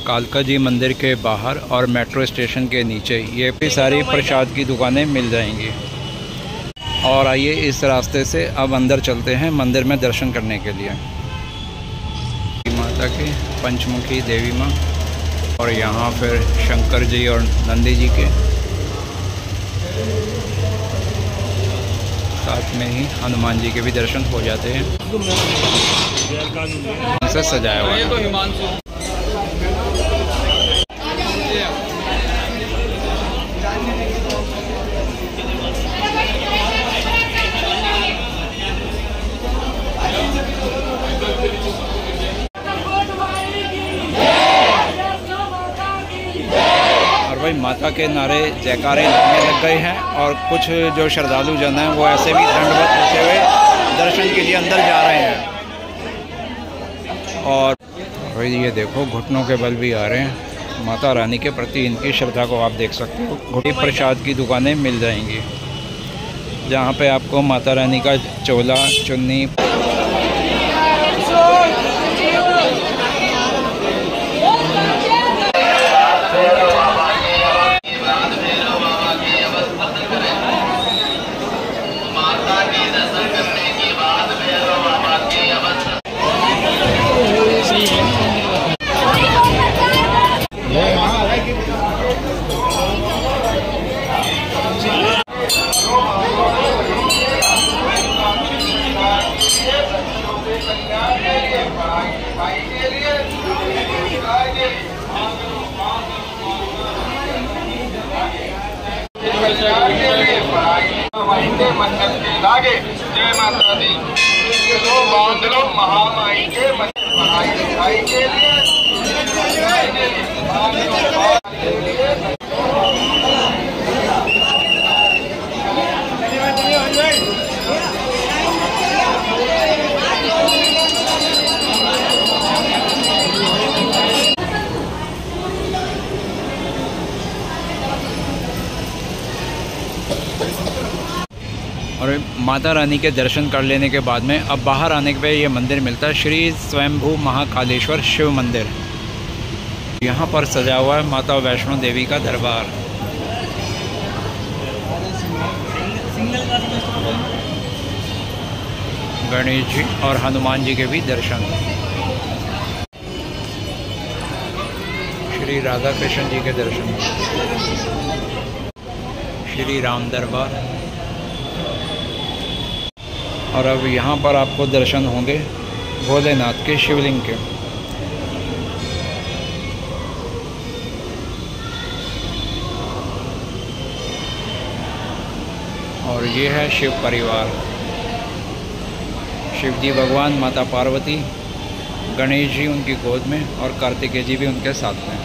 कालका जी मंदिर के बाहर और मेट्रो स्टेशन के नीचे ये भी सारी प्रसाद की दुकानें मिल जाएंगी। और आइए इस रास्ते से अब अंदर चलते हैं मंदिर में दर्शन करने के लिए। माता के पंचमुखी देवी माँ और यहाँ फिर शंकर जी और नंदी जी के साथ में ही हनुमान जी के भी दर्शन हो जाते हैं। इसे सजाया हुआ है। भाई माता के नारे जयकारे लगने लग गए हैं और कुछ जो श्रद्धालु जन हैं वो ऐसे भी दंडवत होते हुए दर्शन के लिए अंदर जा रहे हैं। और भाई ये देखो घुटनों के बल भी आ रहे हैं। माता रानी के प्रति इनकी श्रद्धा को आप देख सकते हो। घुटी प्रसाद की दुकानें मिल जाएंगी जहाँ पे आपको माता रानी का चोला चुन्नी मंडल के लागे जय माता दी तो बांध लो महामाई के पढ़ाई के लिए और माता रानी के दर्शन कर लेने के बाद में अब बाहर आने के बाद ये मंदिर मिलता है श्री स्वयंभू महाकालेश्वर शिव मंदिर। यहाँ पर सजा हुआ है माता वैष्णो देवी का दरबार। गणेश जी और हनुमान जी के भी दर्शन। श्री राधा कृष्ण जी के दर्शन। श्री राम दरबार। और अब यहाँ पर आपको दर्शन होंगे भोलेनाथ के शिवलिंग के। और ये है शिव परिवार। शिव जी भगवान, माता पार्वती, गणेश जी उनकी गोद में और कार्तिकेय जी भी उनके साथ में।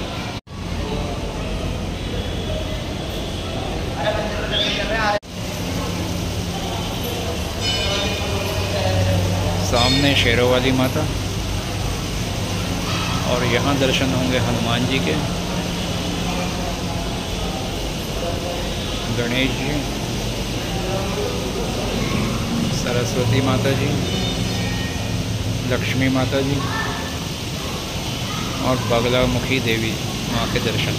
सामने शेरों वाली माता और यहाँ दर्शन होंगे हनुमान जी के, गणेश जी, सरस्वती माता जी, लक्ष्मी माता जी और बगलामुखी देवी माँ के दर्शन।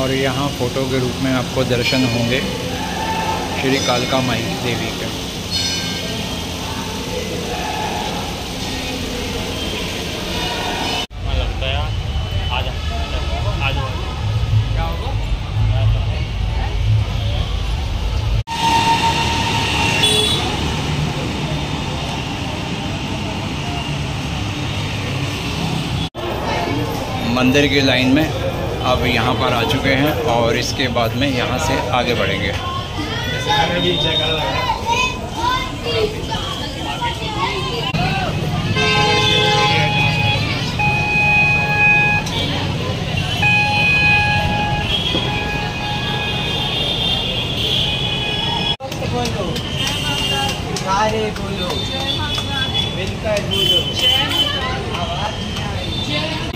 और यहाँ फ़ोटो के रूप में आपको दर्शन होंगे श्री कालका माई देवी के। मंदिर की लाइन में अब यहाँ पर आ चुके हैं और इसके बाद में यहाँ से आगे बढ़ेंगे।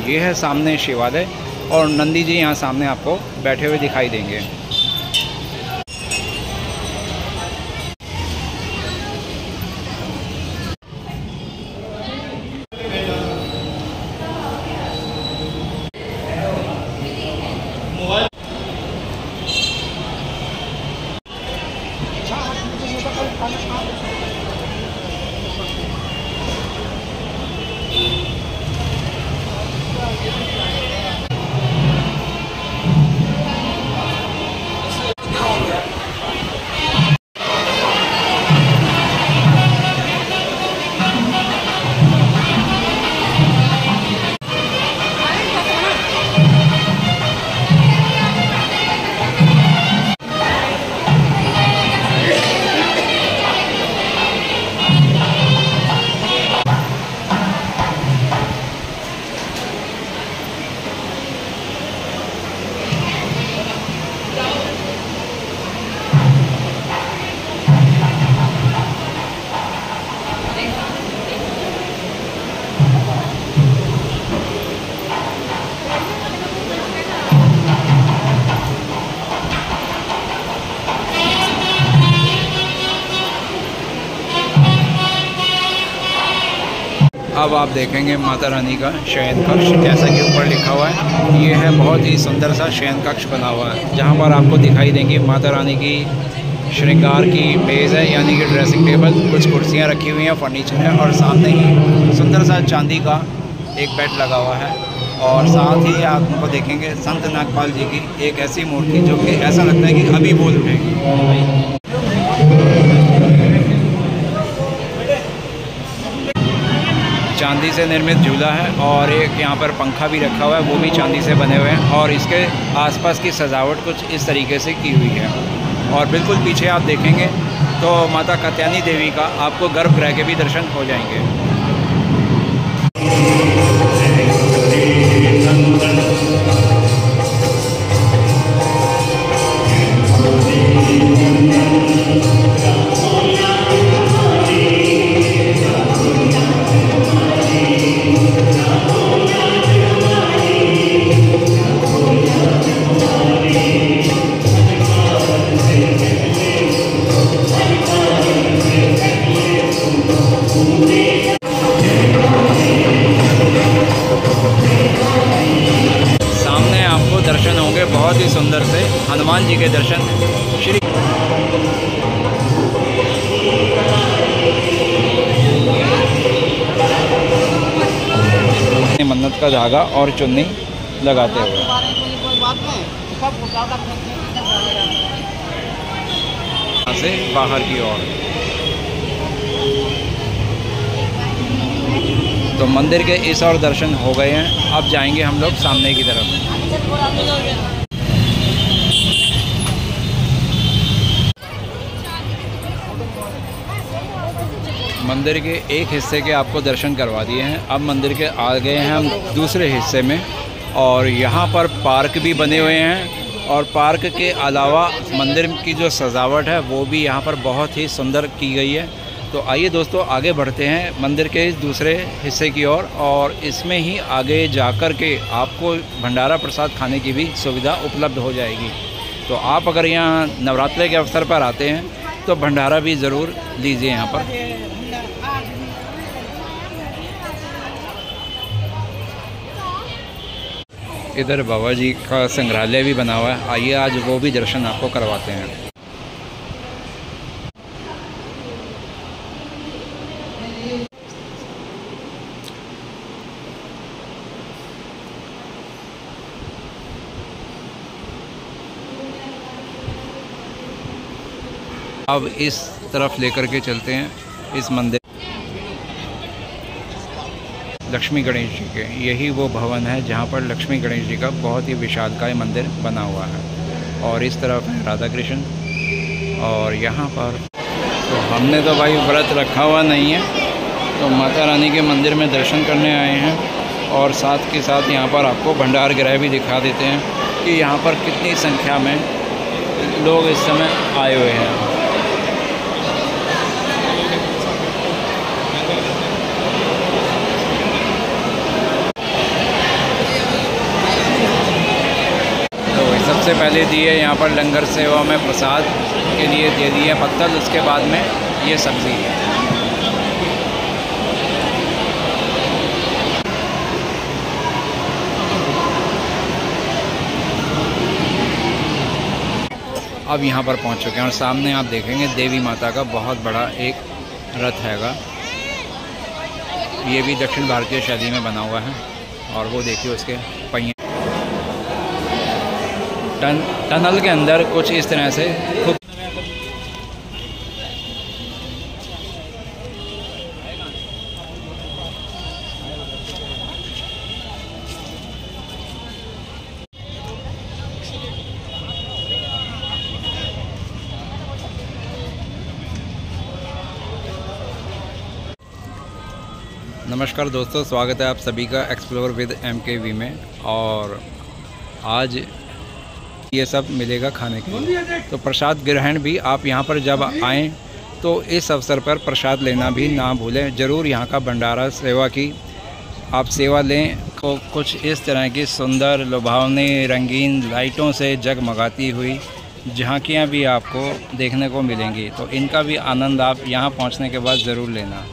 ये है सामने शिवालय और नंदी जी यहाँ सामने आपको बैठे हुए दिखाई देंगे। अब आप देखेंगे माता रानी का शयन कक्ष, जैसा कि ऊपर लिखा हुआ है। ये है बहुत ही सुंदर सा शयन कक्ष बना हुआ है, जहाँ पर आपको दिखाई देंगी माता रानी की श्रृंगार की मेज़ है, यानी कि ड्रेसिंग टेबल, कुछ कुर्सियाँ रखी हुई हैं, फर्नीचर है, और सामने ही सुंदर सा चांदी का एक बेड लगा हुआ है। और साथ ही आपको देखेंगे संत नागपाल जी की एक ऐसी मूर्ति जो कि ऐसा लगता है कि अभी बोल उठेगी। चांदी से निर्मित झूला है और एक यहाँ पर पंखा भी रखा हुआ है, वो भी चांदी से बने हुए हैं। और इसके आसपास की सजावट कुछ इस तरीके से की हुई है। और बिल्कुल पीछे आप देखेंगे तो माता कात्यायनी देवी का आपको गर्भगृह के भी दर्शन हो जाएंगे। दर्शन होंगे बहुत ही सुंदर से हनुमान जी के दर्शन। श्री मन्नत का धागा और चुन्नी लगाते हुए से बाहर की ओर। तो मंदिर के इस और दर्शन हो गए हैं। अब जाएंगे हम लोग सामने की तरफ। मंदिर के एक हिस्से के आपको दर्शन करवा दिए हैं। अब मंदिर के आ गए हैं हम दूसरे हिस्से में, और यहाँ पर पार्क भी बने हुए हैं। और पार्क के अलावा मंदिर की जो सजावट है वो भी यहाँ पर बहुत ही सुंदर की गई है। तो आइए दोस्तों आगे बढ़ते हैं मंदिर के दूसरे हिस्से की ओर, और इसमें ही आगे जाकर के आपको भंडारा प्रसाद खाने की भी सुविधा उपलब्ध हो जाएगी। तो आप अगर यहाँ नवरात्रि के अवसर पर आते हैं तो भंडारा भी ज़रूर लीजिए यहाँ पर। इधर बाबा जी का संग्रहालय भी बना हुआ है, आइए आज वो भी दर्शन आपको करवाते हैं। अब इस तरफ लेकर के चलते हैं इस मंदिर लक्ष्मी गणेश जी के। यही वो भवन है जहाँ पर लक्ष्मी गणेश जी का बहुत ही विशालकाय मंदिर बना हुआ है। और इस तरफ है राधा कृष्ण। और यहाँ पर तो हमने तो भाई व्रत रखा हुआ नहीं है, तो माता रानी के मंदिर में दर्शन करने आए हैं। और साथ के साथ यहाँ पर आपको भंडार गृह भी दिखा देते हैं कि यहाँ पर कितनी संख्या में लोग इस समय आए हुए हैं। सबसे पहले दिए यहाँ पर लंगर सेवा में प्रसाद के लिए दे दिए पत्तल, उसके बाद में ये सब्ज़ी है। अब यहाँ पर पहुँच चुके हैं और सामने आप देखेंगे देवी माता का बहुत बड़ा एक रथ हैगा। ये भी दक्षिण भारतीय शैली में बना हुआ है। और वो देखिए उसके पहिए टनल के अंदर कुछ इस तरह से खूब नमस्कार दोस्तों, स्वागत है आप सभी का एक्सप्लोर विद MKV में। और आज ये सब मिलेगा खाने के लिए। तो प्रसाद ग्रहण भी आप यहाँ पर जब आएँ तो इस अवसर पर प्रसाद लेना भी ना भूलें। ज़रूर यहाँ का भंडारा सेवा की आप सेवा लें। तो कुछ इस तरह की सुंदर लुभावनी रंगीन लाइटों से जगमगाती हुई झांकियाँ भी आपको देखने को मिलेंगी। तो इनका भी आनंद आप यहाँ पहुँचने के बाद ज़रूर लेना।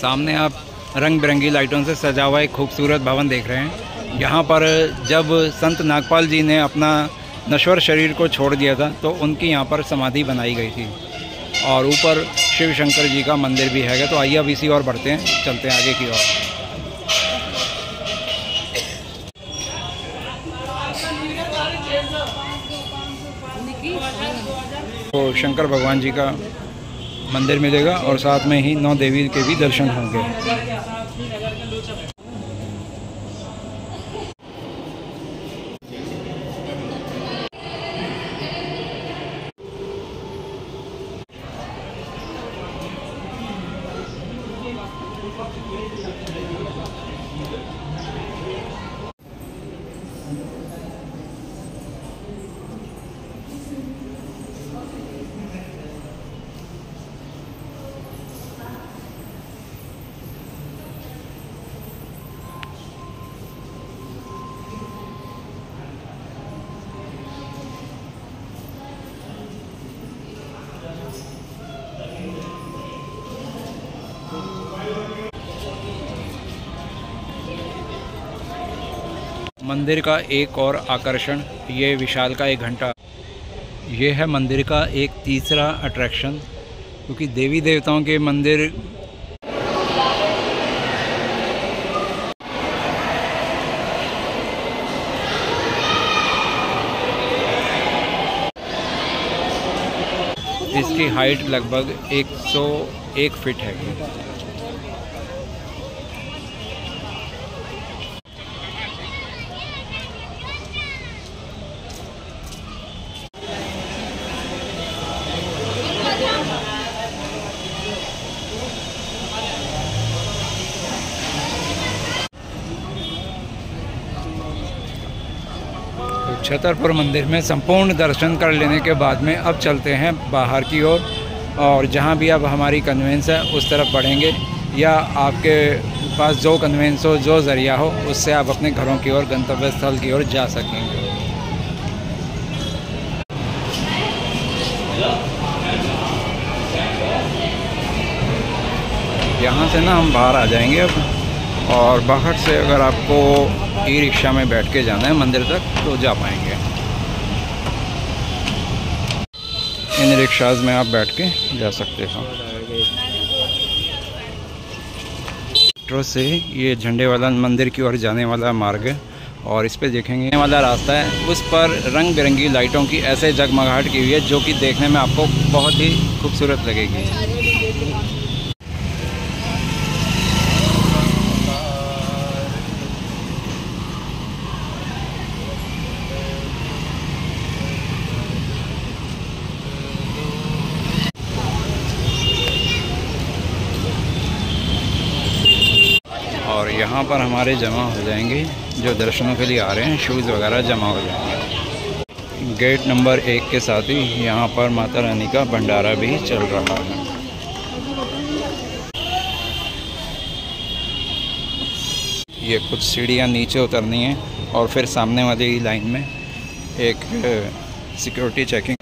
सामने आप रंग बिरंगी लाइटों से सजा हुआ एक खूबसूरत भवन देख रहे हैं। यहाँ पर जब संत नागपाल जी ने अपना नश्वर शरीर को छोड़ दिया था तो उनकी यहाँ पर समाधि बनाई गई थी और ऊपर शिव शंकर जी का मंदिर भी है। तो आइए अब इसी और बढ़ते हैं, चलते हैं आगे की ओर। तो शंकर भगवान जी का मंदिर मिलेगा और साथ में ही 9 देवी के भी दर्शन होंगे। मंदिर का एक और आकर्षण ये विशाल का एक घंटा। ये है मंदिर का एक तीसरा अट्रैक्शन, क्योंकि देवी देवताओं के मंदिर इसकी हाइट लगभग 101 फीट है। छतरपुर मंदिर में संपूर्ण दर्शन कर लेने के बाद में अब चलते हैं बाहर की ओर और जहां भी अब हमारी कन्वेंस है उस तरफ बढ़ेंगे, या आपके पास जो कन्वेंस हो, जो ज़रिया हो, उससे आप अपने घरों की ओर, गंतव्य स्थल की ओर जा सकेंगे। यहाँ से ना हम बाहर आ जाएंगे अब, और बाहर से अगर आपको ई रिक्शा में बैठ के जाना है मंदिर तक तो जा पाएंगे। इन रिक्शाज में आप बैठ के जा सकते हो। मेट्रो से ये झंडे वाला मंदिर की ओर जाने वाला मार्ग है और इस पे देखेंगे वाला रास्ता है, उस पर रंग बिरंगी लाइटों की ऐसे जगमगाहट की हुई है जो कि देखने में आपको बहुत ही खूबसूरत लगेगी। और यहाँ पर हमारे जमा हो जाएंगे जो दर्शनों के लिए आ रहे हैं, शूज़ वगैरह जमा हो जाएंगे। गेट नंबर 1 के साथ ही यहाँ पर माता रानी का भंडारा भी चल रहा है। ये कुछ सीढ़ियाँ नीचे उतरनी है और फिर सामने वाली लाइन में एक सिक्योरिटी चेकिंग।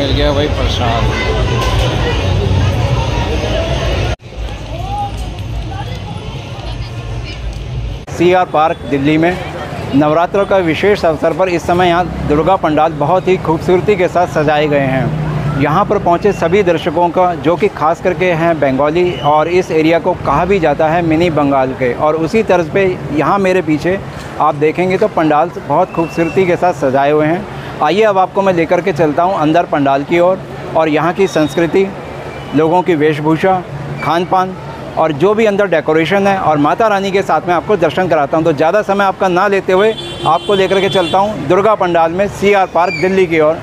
मिल गया वही प्रसाद। CR पार्क दिल्ली में नवरात्रों का विशेष अवसर पर इस समय यहाँ दुर्गा पंडाल बहुत ही खूबसूरती के साथ सजाए गए हैं। यहाँ पर पहुँचे सभी दर्शकों का, जो कि खास करके हैं बंगाली, और इस एरिया को कहा भी जाता है मिनी बंगाल के, और उसी तर्ज पे यहाँ मेरे पीछे आप देखेंगे तो पंडाल बहुत खूबसूरती के साथ सजाए हुए हैं। आइए अब आपको मैं लेकर के चलता हूँ अंदर पंडाल की ओर, और यहाँ की संस्कृति, लोगों की वेशभूषा, खान पान और जो भी अंदर डेकोरेशन है, और माता रानी के साथ में आपको दर्शन कराता हूँ। तो ज़्यादा समय आपका ना लेते हुए आपको लेकर के चलता हूँ दुर्गा पंडाल में CR पार्क दिल्ली की ओर।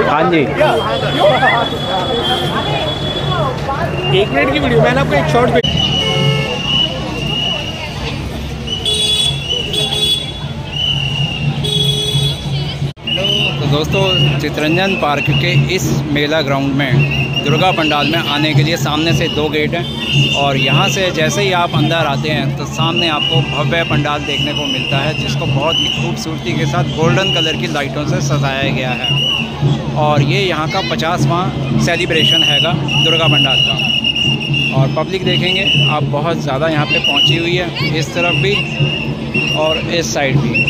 हाँ जी, 1 मिनट की वीडियो, मैंने आपको एक शॉर्ट तो दोस्तों चितरंजन पार्क के इस मेला ग्राउंड में दुर्गा पंडाल में आने के लिए सामने से 2 गेट हैं, और यहाँ से जैसे ही आप अंदर आते हैं तो सामने आपको भव्य पंडाल देखने को मिलता है, जिसको बहुत ही खूबसूरती के साथ गोल्डन कलर की लाइटों से सजाया गया है। और ये यहाँ का 50वां सेलिब्रेशन हैगा दुर्गा पंडाल का। और पब्लिक देखेंगे आप बहुत ज़्यादा यहाँ पे पहुँची हुई है, इस तरफ भी और इस साइड भी।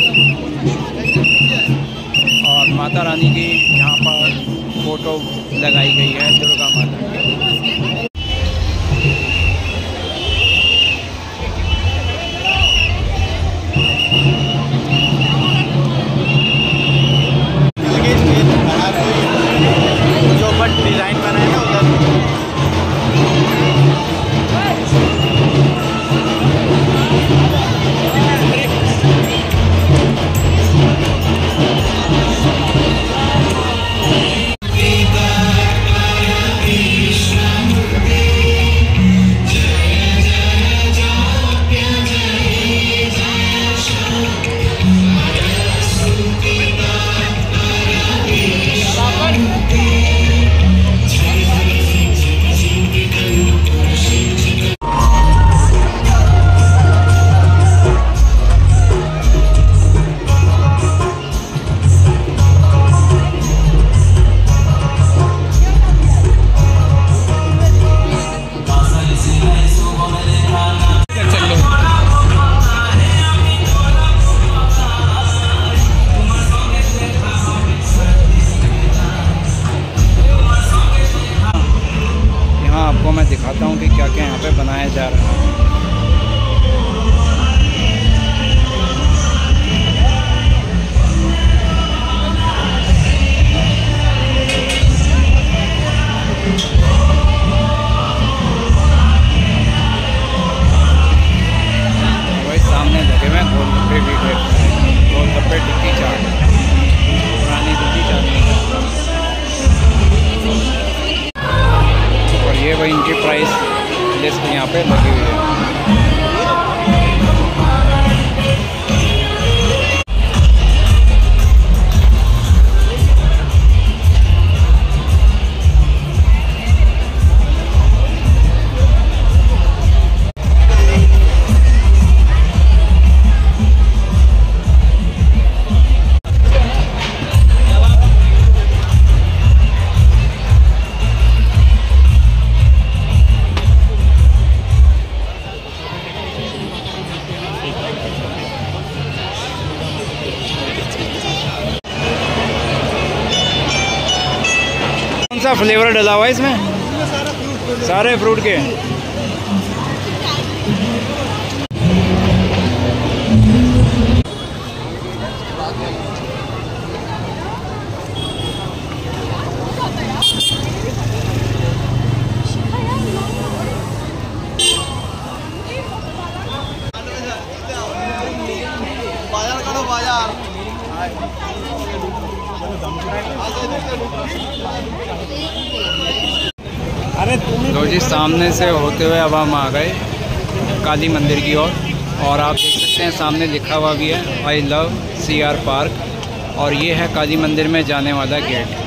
और माता रानी की यहाँ पर फ़ोटो लगाई गई है, दुर्गा माता की। जो बट डिज़ाइन बनाया ना उधर मैं दिखाता हूँ कि क्या क्या यहाँ पे बनाया जा रहा है। वही सामने लगे हुए गोलगप्पे भी है, गोलगप्पे टिक्की चाट, पुरानी टिक्की चाट। ये वही इनकी प्राइस लिस्ट यहाँ पे लगी हुई है। कौन सा फ्लेवर डला हुआ है इसमें? सारे फ्रूट के। बाजार करो बाजार। अरे लो जी, सामने से होते हुए अब हम आ गए काली मंदिर की ओर, और आप देख सकते हैं सामने लिखा हुआ भी है आई लव CR पार्क, और ये है काली मंदिर में जाने वाला गेट।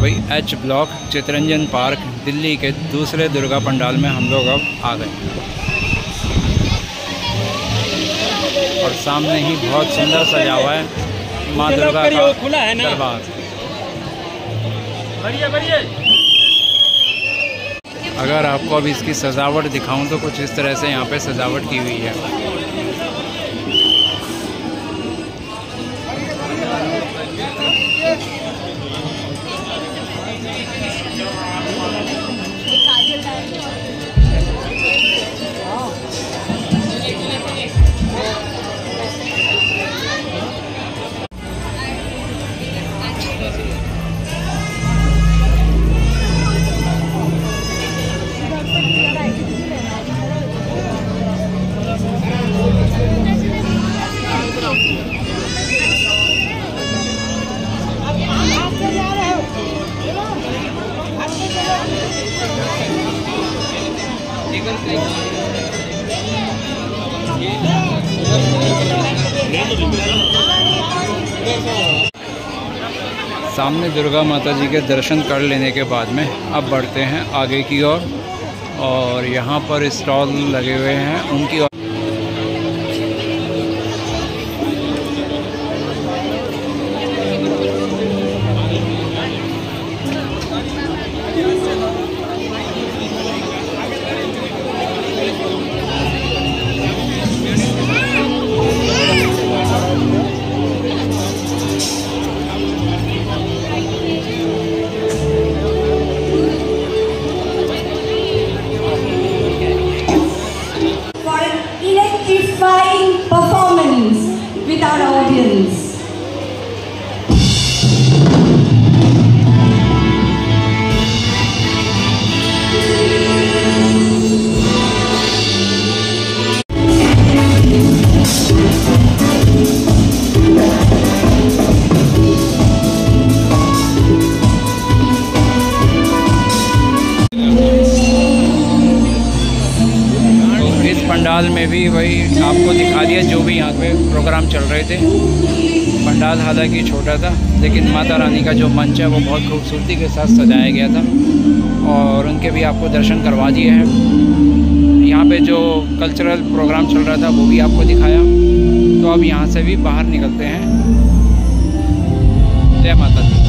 भाई H block Chittaranjan park Delhi के दूसरे दुर्गा पंडाल में हम लोग अब आ गए और सामने ही बहुत सुंदर सजा हुआ है माँ दुर्गा का दरबार। अगर आपको अब इसकी सजावट दिखाऊं तो कुछ इस तरह से यहाँ पे सजावट की हुई है। सामने दुर्गा माता जी के दर्शन कर लेने के बाद में अब बढ़ते हैं आगे की ओर और यहाँ पर स्टॉल लगे हुए हैं उनकी ओर। Performance with our audience. Pandal में भी वही आपको दिखा दिया जो भी यहाँ पे प्रोग्राम चल रहे थे। पंडाल हालांकि छोटा था लेकिन माता रानी का जो मंच है वो बहुत खूबसूरती के साथ सजाया गया था और उनके भी आपको दर्शन करवा दिए हैं। यहाँ पे जो कल्चरल प्रोग्राम चल रहा था वो भी आपको दिखाया। तो अब यहाँ से भी बाहर निकलते हैं। जय माता दी।